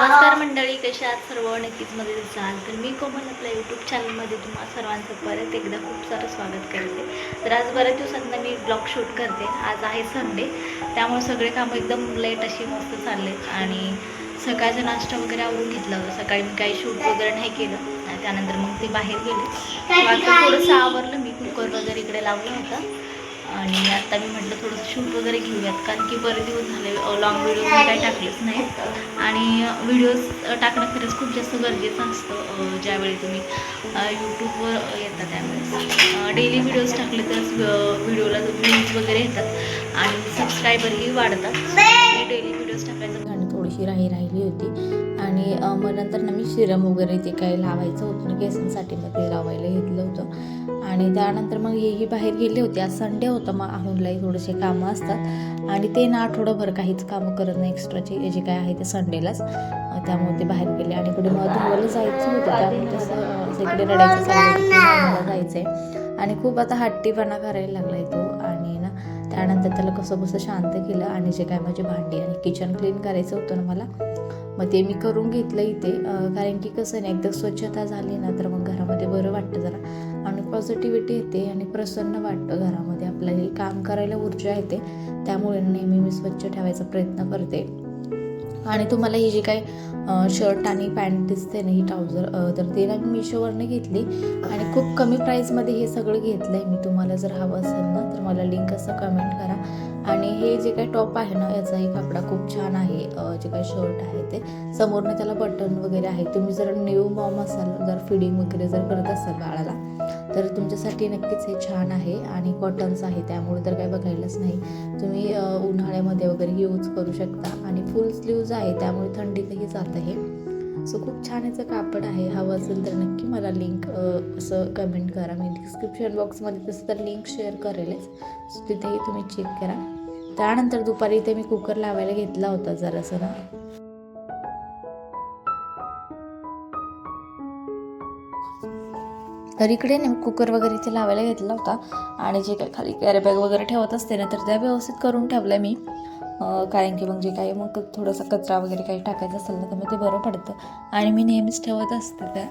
नमस्कार मंडळी, कशा आहात सर्व? नक्कीच मध्ये असाल तर मी कोमल आपल्या यूट्यूब चॅनलमध्ये तुम्हा सर्वांचं परत एकदा खूप सारं स्वागत करते. तर आज बऱ्याच दिवसांना मी ब्लॉग शूट करते. आज आहे संडे, त्यामुळे सगळे कामं एकदम लेट अशी मस्त चालले आणि सकाळचा नाश्ता वगैरे आवरून घेतला होता. सकाळी मी काही शूट वगैरे नाही केलं आणि त्यानंतर मग ते बाहेर गेले. आता थोडंसं आवरलं, मी कुकर वगैरे इकडे लावला होता आणि आता मी म्हटलं थोडंसं शूट वगैरे घेऊयात, कारण की बरेच दिवस झाले लॉंग व्हिडिओज मी काही टाकलेच नाही आणि व्हिडिओज टाकणं खरंच खूप जास्त गरजेचं असतं. ज्यावेळी तुम्ही यूट्यूबवर येतात त्यावेळेस डेली व्हिडिओज टाकले तर व्हिडिओला व्ह्यूज वगैरे येतात आणि सबस्क्रायबरही वाढतात. डेली व्हिडिओज टाकायचं आणि थोडीशी राहिली होती आणि मग नंतर ना मी सिरम वगैरे ते काही लावायचं होतं ना केसांसाठी, मग ते लावायला घेतलं होतं आणि त्यानंतर मग हेही बाहेर गेले होते. आज संडे होतं, मग आहूनलाही थोडेसे कामं असतात आणि ते ना आठवडाभर काहीच कामं करत नाही एक्स्ट्राचे जे काय आहे ते संडेलाच, त्यामुळे ते बाहेर गेले आणि इकडे मला धुवायला जायचं होतं. त्यामुळे तसं इकडे रडायचं चाललं मला जायचं आहे आणि खूप आता हट्टीपणा करायला लागला आहे तो. आणि ना त्यानंतर त्याला कसं बसं शांत केलं आणि जे काय माझी भांडी आणि किचन क्लीन करायचं होतं ना मला, मग ते मी करून घेतलं इथे. कारण की कसं नाही, एकदा स्वच्छता झाली ना तर मग घरामध्ये बरं वाटतं जरा आणि पॉझिटिव्हिटी येते आणि प्रसन्न वाटतं घरामध्ये. आपल्याला हे काम करायला ऊर्जा येते, त्यामुळे नेहमी मी स्वच्छ ठेवायचा प्रयत्न करते. आणि तुम्हाला ही जी काही शर्ट आणि पॅन्ट दिसते ना, ही ट्राउझर, तर ते ना मी मिशोवरनं घेतली आणि खूप कमी प्राईसमध्ये हे सगळं घेतलं आहे मी. तुम्हाला जर हवं असेल ना तर मला लिंक असं कमेंट करा. आणि हे जे काही टॉप आहे ना, याचाही कपडा खूप छान आहे. जे काही शर्ट आहे ते समोरनं त्याला बटन वगैरे आहे. तुम्ही जर न्यू मॉम असाल, जर फिडिंग वगैरे जर करत असाल बाळाला, तर तुमच्यासाठी नक्कीच हे छान आहे आणि कॉटन्स आहे, त्यामुळे तर काही बघायलाच नाही. तुम्ही उन्हाळ्यामध्ये वगैरे यूज करू शकता आणि फुल स्लीव्ज आहे, त्यामुळे थंडीतही जातं हे. सो खूप छान याचं कापड आहे. हवं असेल तर नक्की मला लिंक असं कमेंट करा. मी डिस्क्रिप्शन बॉक्समध्ये तसं तर लिंक शेअर करेलच, सो तिथेही तुम्ही चेक करा. त्यानंतर दुपारी इथे मी कुकर लावायला घेतला होता जरासं ना. तर इकडे ना कुकर वगैरे इथे लावायला घेतला होता आणि जे काही खाली कॅरीबॅग वगैरे ठेवत असते ना, तर त्या व्यवस्थित करून ठेवलं मी. कारण की मग जे काही मग थोडासा कचरा वगैरे काही टाकायचं असेल ना तर मग ते बरं पडतं आणि मी नेहमीच ठेवत असते त्या.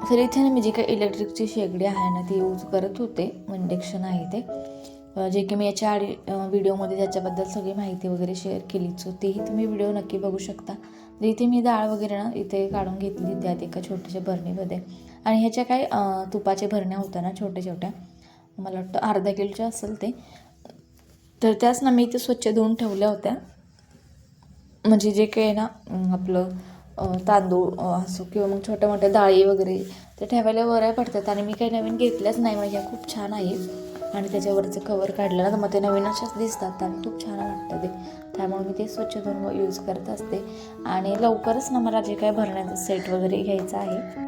तर इथे ना मी जे काही इलेक्ट्रिकची शेगडी आहे ना ती यूज करत होते. इंडक्शन आहे ते, जे की मी याच्या आधी व्हिडिओमध्ये त्याच्याबद्दल सगळी माहिती वगैरे शेअर केलीच, सो तेही तुम्ही व्हिडिओ नक्की बघू शकता. तर इथे मी डाळ वगैरे ना इथे काढून घेतली त्यात एका छोट्याशा भरणीमध्ये आणि ह्याच्या काही तुपाच्या भरण्या होत्या ना छोट्या छोट्या, मला वाटतं अर्धा किलोच्या असेल ते. तर त्याच ना मी इथे स्वच्छ धुवून ठेवल्या होत्या. म्हणजे जे काही ना आपलं तांदूळ असो किंवा मग छोट्या मोठ्या डाळी वगैरे ते ठेवायला बऱ्या पडतात आणि मी काही नवीन घेतल्याच नाही. म्हणजे खूप छान आहे आणि त्याच्यावरचं कवर काढलं ना तर मग ते नवीन अशाच दिसतात आणि खूप छान वाटतं ते, त्यामुळे मी ते स्वच्छ धुवून यूज करत असते. आणि लवकरच ना मला जे काय भरण्याचं सेट वगैरे घ्यायचं आहे.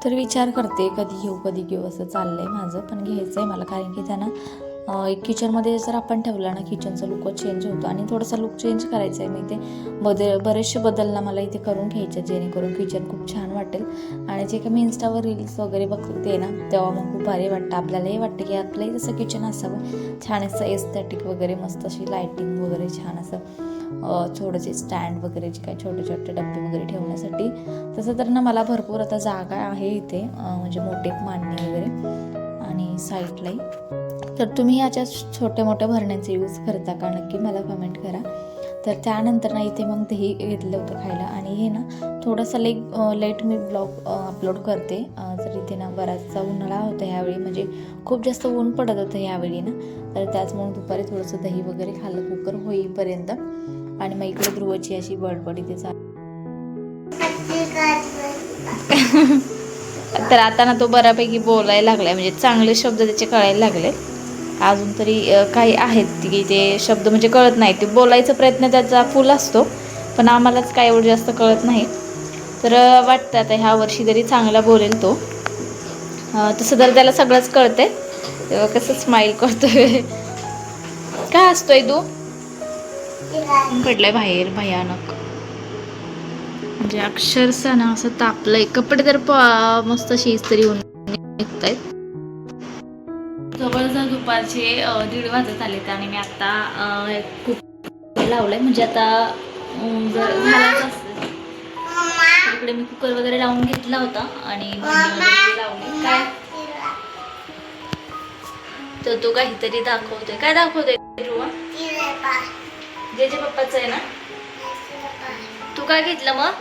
तर विचार करते कधी घेऊ असं चाललं आहे माझं, पण घ्यायचं आहे मला. कारण की त्यांना एक किचनमध्ये जर आपण ठेवलं ना, किचनचा लुक चेंज होतो आणि थोडासा लुक चेंज करायचा आहे. मी ते बरेचसे बदलना मला इथे करून घ्यायचे, जेणेकरून किचन खूप छान वाटेल. आणि जे काही मी इन्स्टावर रील्स वगैरे बघते ना, तेव्हा मग खूप भारी वाटतं. आपल्यालाही वाटतं की आपलंही तसं किचन असावं, छान असं एस्थेटिक वगैरे, मस्त अशी लायटिंग वगैरे छान असं, थोडेसे स्टँड वगैरे जे काही छोटे छोटे डब्बे वगैरे ठेवण्यासाठी. तसं तर ना मला भरपूर आता जागा आहे इथे, म्हणजे मोठे मांडणी वगैरे आणि साईडलाही. तर तुम्ही याच्या छोट्या मोठ्या भरण्यांचा यूज करता का, नक्की मला कमेंट करा. तर त्यानंतर ना इथे मग दही घेतलं होतं खायला आणि हे ना थोडंसं लेट मी ब्लॉग अपलोड करते. तर इथे ना बराचसा उन्हाळा होता ह्यावेळी, म्हणजे खूप जास्त ऊन पडत होतं ह्यावेळी ना, तर त्याचमुळे दुपारी थोडंसं दही वगैरे खाल्लं कुकर होईपर्यंत. आणि मग इकडे ध्रुवची अशी बडबड इथे चालू. तर आता ना तो बऱ्यापैकी बोलायला लागलाय, म्हणजे चांगले शब्द त्याचे कळायला लागले. अजून तरी काही आहेत की ते शब्द म्हणजे कळत नाही, ते बोलायचा प्रयत्न त्याचा फुल असतो, पण आम्हालाच काय एवढं जास्त कळत नाही. तर वाटतं आता ह्या वर्षी तरी चांगला बोलेल तो. तसं तर त्याला सगळंच कळतंय, तेव्हा कसं स्माईल करतोय. काय असतोय तू पडलाय बाहेर भयानक, म्हणजे अक्षरशः ना असं तापलंय. कपडे तर मस्त अशी इस्त्री होऊन निघतायत. जवळजवळ दुपारचे 1:30 वाजत आले आणि मी आता कुकर लावलाय, म्हणजे आता जर झालाच असतं. इकडे मी कुकर वगैरे लावून घेतला होता आणि भांडी वगैरे लावली. काय तर तो काहीतरी दाखवतोय. काय दाखवतोय जे पप्पाच आहे ना? तू काय घेतलं मग?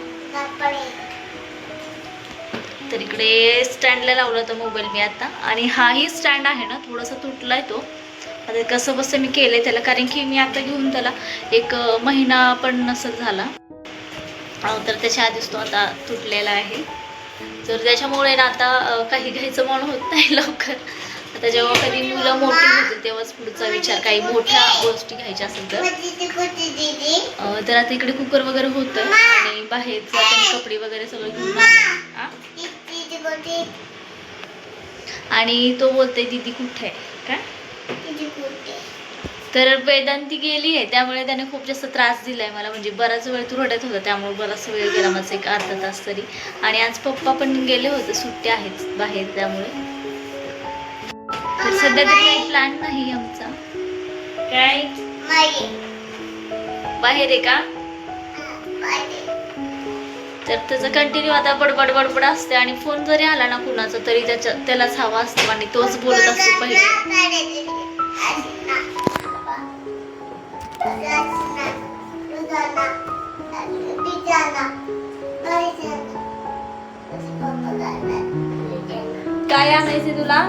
तर इकडे स्टँडला लावला होता मोबाईल मी आता, आणि हाही स्टँड आहे ना थोडासा तुटलाय तो. आता कसं बसं मी केलंय त्याला, कारण की मी आता घेऊन त्याला 1 महिना पण नसत झाला, तर त्याच्या आधीच तो आता तुटलेला आहे. तर त्याच्यामुळे ना आता काही घ्यायचं मन होत नाही लवकर. आता जेव्हा कधी मुलं मोठी होतील तेव्हाच पुढचा विचार, काही मोठ्या गोष्टी घ्यायच्या असेल तर आता इकडे कुकर वगैरे होतंय आणि बाहेरचं आता कपडे वगैरे सगळं घेऊन आणि तो बोलते दीदी कुठे आहे काय. तर वेदांती गेली आहे, त्यामुळे त्याने खूप जास्त त्रास दिलाय मला, म्हणजे बराच वेळ तू रडत होता, त्यामुळे बराच वेळ गेला माझा, 1 अर्धा तास तरी. आणि आज पप्पा पण गेले होते, सुट्टी आहेत बाहेर, त्यामुळे तर सध्या तरी काही प्लॅन नाही आमचा. काय बाहेर आहे का? तर त्याचं कंटिन्यू आता बडबड बडबड असते, आणि फोन जरी आला ना कुणाचा तरी त्यालाच हवा असतो आणि तोच बोलत असतो पहिले. काय आणायचे तुला?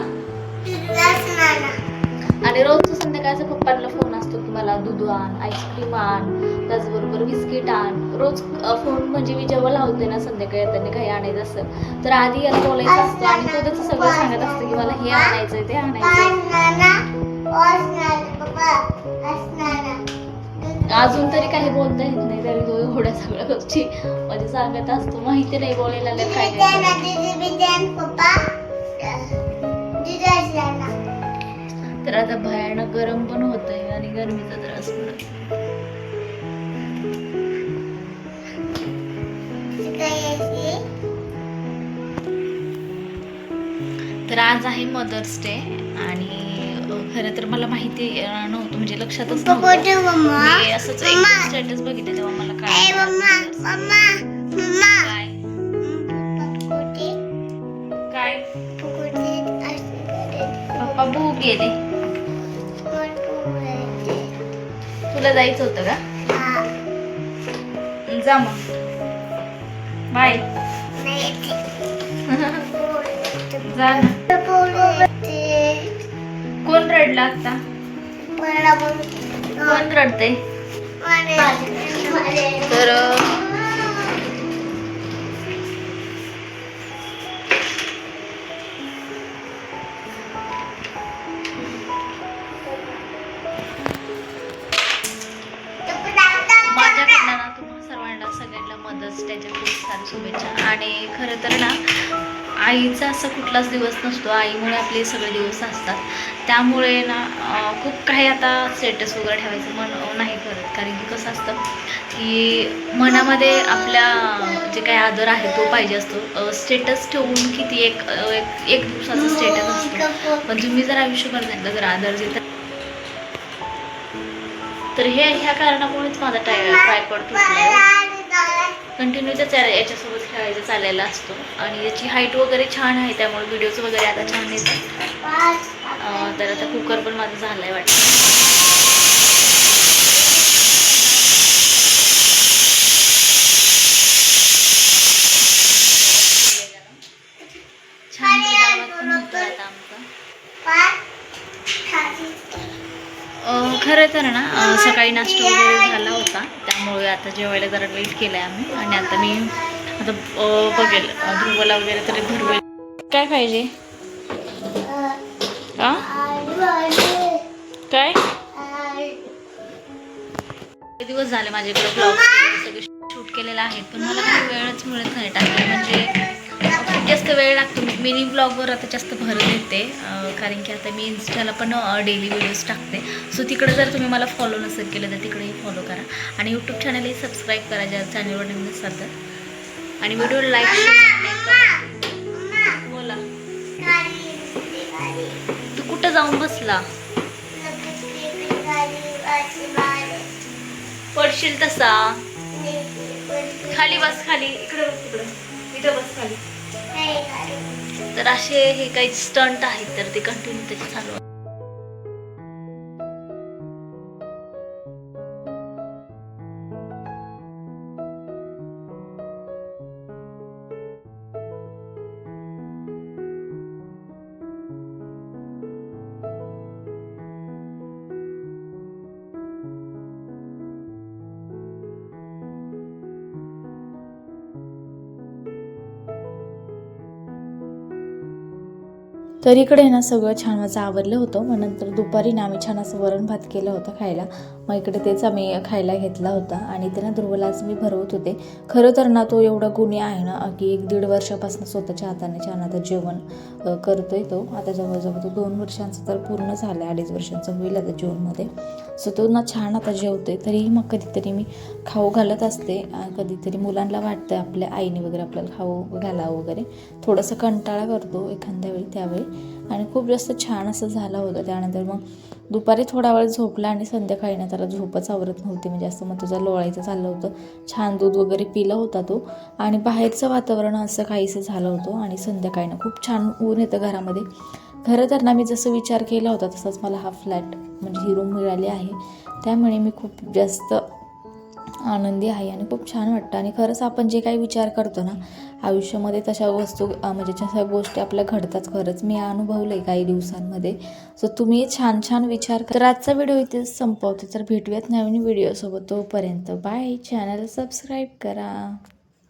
आणि रोजचं संध्याकाळचा पप्पांना फोन असतो की मला दूध आण, आईस्क्रीम आण, त्याचबरोबर बिस्किट आण. रोज फोन, म्हणजे मी जेव्हा लावते ना संध्याकाळी त्यांनी काही आणायचं असेल तर आधी याला बोलायचं असतं आणि तो त्याचं सगळं सांगत असतं की मला हे आणायचंय ते आणायचंय. अजून तरी काही बोलता येत नाही, तरी तो एवढ्या सगळ्या गोष्टी म्हणजे सांगत असतो. माहिती नाही बोलायला काय तर आता भयानक गरम पण होतंय आणि गरमीचा त्रास पण. तर आज आहे मदर्स डे, आणि खरं तर मला माहिती नव्हतं, म्हणजे लक्षातच नव्हतं. मी असंच एक स्टेटस बघितलं तेव्हा मला कळलं. काय पप्पा भूक गेले. तुला जायचं होतं का? जा मग, बाय. जा ना. कोण रडला आता? कोण रडते? तर माझ्याकडनं ना तुम्हा सर्वांना सगळ्यांना मदर्स डेच्या खूप साऱ्या शुभेच्छा. आणि खरं तर ना आईचा असा कुठलाच दिवस नसतो, आईमुळे आपले सगळे दिवस असतात. त्यामुळे ना खूप काही आता स्टेटस वगैरे ठेवायचं मन नाही करत, कारण की कसं असतं की मनामध्ये आपल्या जे काही आदर आहे तो पाहिजे असतो. स्टेटस ठेवून किती एक दिवसाचा स्टेटस असतो, पण तुम्ही जर आयुष्यभर त्यांना जर आदर देता, तर ह्या कारणामुळेच माझा ट्रायपॉड तुटला. कंटिन्यू याच्यासोबत खेळायचं चाललेला असतो, आणि याची हाईट वगैरे छान आहे, त्यामुळे व्हिडिओज वगैरे आता छान येतात. तर आता कुकर पण माझं झालंय वाटतं. छान गावात पण होतोय आता आमचा. खरं तर ना सकाळी नाश्ता वगैरे झाला होता, त्यामुळे आता जेवायला जरा लेट केलाय आम्ही. आणि आता मी बघेल ध्रुवला वगैरे तरी भरवेल. काय पाहिजे? काय दिवस झाले माझ्याकडे ब्लॉग सगळे शूट केलेला आहे, पण मला काही वेळच मिळत नाही टाकायला, म्हणजे खूप जास्त वेळ लागतो. मिनी ब्लॉगवर आता जास्त भर देते कारण की आता मी इन्स्टाला पण डेली व्हिडिओज टाकते. सो तिकडे जर तुम्ही मला फॉलो नसेल केलं तर तिकडेही फॉलो करा आणि यूट्यूब चॅनलही सबस्क्राईब करा ज्या चॅनलवर नवीन नसाल तर. आणि व्हिडिओ लाईक बोला. तू कुठं जाऊन बसला? पडशील तसा. खाली बस, खाली इकडे बस, तिकडे इथं बस खाली. तर असे हे काही स्टंट आहेत तर ते कंटिन्यू त्याचे चालू. तर इकडे ना सगळं छान माझं आवरलं होतं. मग नंतर दुपारी ना आम्ही छान असं वरण भात केलं होतं खायला. मग इकडे तेच आम्ही खायला घेतला होता आणि ते ना ध्रुवला आज मी भरवत होते. खरं तर ना तो एवढा गुणी आहे ना की 1-1.5 वर्षापासून स्वतःच्या हाताने छान आता जेवण करतोय. तो आता जवळजवळ तो 2 वर्षांचा तर पूर्ण झाला, 2.5 वर्षांचा होईल आता जूनमध्ये. सो तो ना छान आता जेवतोय. तरीही मग कधीतरी मी खाऊ घालत असते. कधीतरी मुलांना वाटतं आपल्या आईने वगैरे आपल्याला खाऊ घालावं वगैरे. थोडंसं कंटाळा करतो एखाद्या वेळी त्यावेळी. आणि खूप जास्त छान असं झालं होतं. त्यानंतर मग दुपारी थोडा वेळ झोपला आणि संध्याकाळी ना त्याला झोपच आवरत नव्हती. म्हणजे असं मग तुझं लोळायचं चाललं होतं. छान दूध वगैरे पिलं होता तो आणि बाहेरचं वातावरण असं काहीसं झालं होतं. आणि संध्याकाळी ना खूप छान ऊन येतं घरामध्ये. खरं तर ना मी जसं विचार केला होता तसंच मला हा फ्लॅट म्हणजे ही रूम मिळाली आहे. त्यामुळे मी खूप जास्त आनंदी आहे आणि खूप छान वाटतं. आणि खरंच आपण जे काही विचार करतो ना आयुष्यामध्ये तशा वस्तू म्हणजे तशा गोष्टी आपल्या घडतात. खरंच मी अनुभवलं आहे काही दिवसांमध्ये. सो तुम्ही छान छान विचार तर आजचा व्हिडिओ इथेच संपवते. तर भेटूयात नवीन व्हिडिओसोबत. तोपर्यंत बाय. चॅनल सबस्क्राईब करा.